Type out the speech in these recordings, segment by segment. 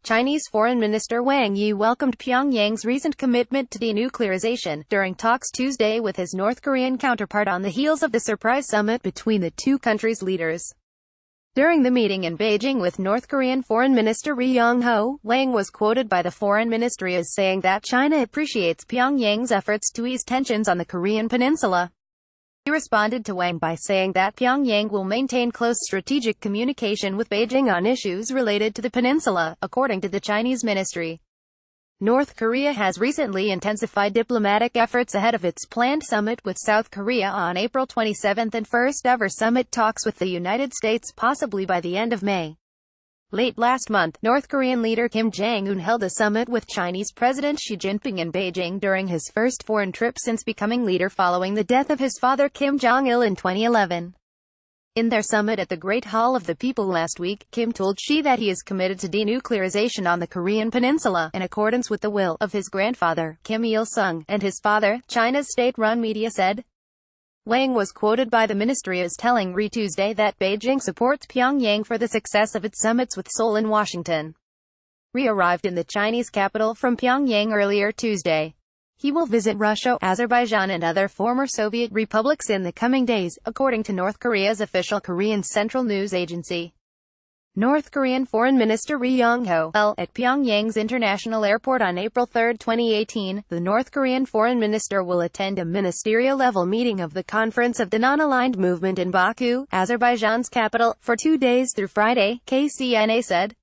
Chinese Foreign Minister Wang Yi welcomed Pyongyang's recent commitment to denuclearization during talks Tuesday with his North Korean counterpart on the heels of the surprise summit between the two countries' leaders. During the meeting in Beijing with North Korean Foreign Minister Ri Yong-ho, Wang was quoted by the Foreign Ministry as saying that China appreciates Pyongyang's efforts to ease tensions on the Korean Peninsula. He responded to Wang by saying that Pyongyang will maintain close strategic communication with Beijing on issues related to the peninsula, according to the Chinese ministry. North Korea has recently intensified diplomatic efforts ahead of its planned summit with South Korea on April 27 and first-ever summit talks with the United States possibly by the end of May. Late last month, North Korean leader Kim Jong Un held a summit with Chinese President Xi Jinping in Beijing during his first foreign trip since becoming leader following the death of his father Kim Jong Un in 2011. In their summit at the Great Hall of the People last week, Kim told Xi that he is committed to denuclearization on the Korean Peninsula, in accordance with the will of his grandfather, Kim Il-sung, and his father, China's state-run media said. Wang was quoted by the ministry as telling Ri Tuesday that Beijing supports Pyongyang for the success of its summits with Seoul and Washington. Ri arrived in the Chinese capital from Pyongyang earlier Tuesday. He will visit Russia, Azerbaijan and other former Soviet republics in the coming days, according to North Korea's official Korean Central News Agency. North Korean Foreign Minister Ri Yong-ho at Pyongyang's International Airport on April 3, 2018. The North Korean Foreign Minister will attend a ministerial-level meeting of the Conference of the Non-Aligned Movement in Baku, Azerbaijan's capital, for 2 days through Friday, KCNA said.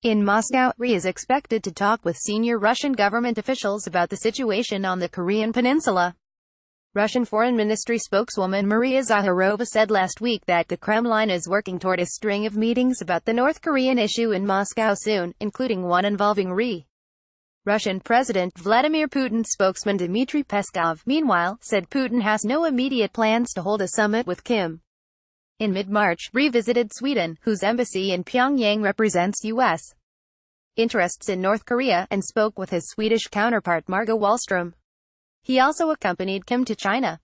In Moscow, Ri is expected to talk with senior Russian government officials about the situation on the Korean Peninsula. Russian Foreign Ministry spokeswoman Maria Zakharova said last week that the Kremlin is working toward a string of meetings about the North Korean issue in Moscow soon, including one involving Ri. Russian President Vladimir Putin's spokesman Dmitry Peskov, meanwhile, said Putin has no immediate plans to hold a summit with Kim. In mid-March, Ri visited Sweden, whose embassy in Pyongyang represents U.S. interests in North Korea, and spoke with his Swedish counterpart Margot Wallström. He also accompanied Kim to China.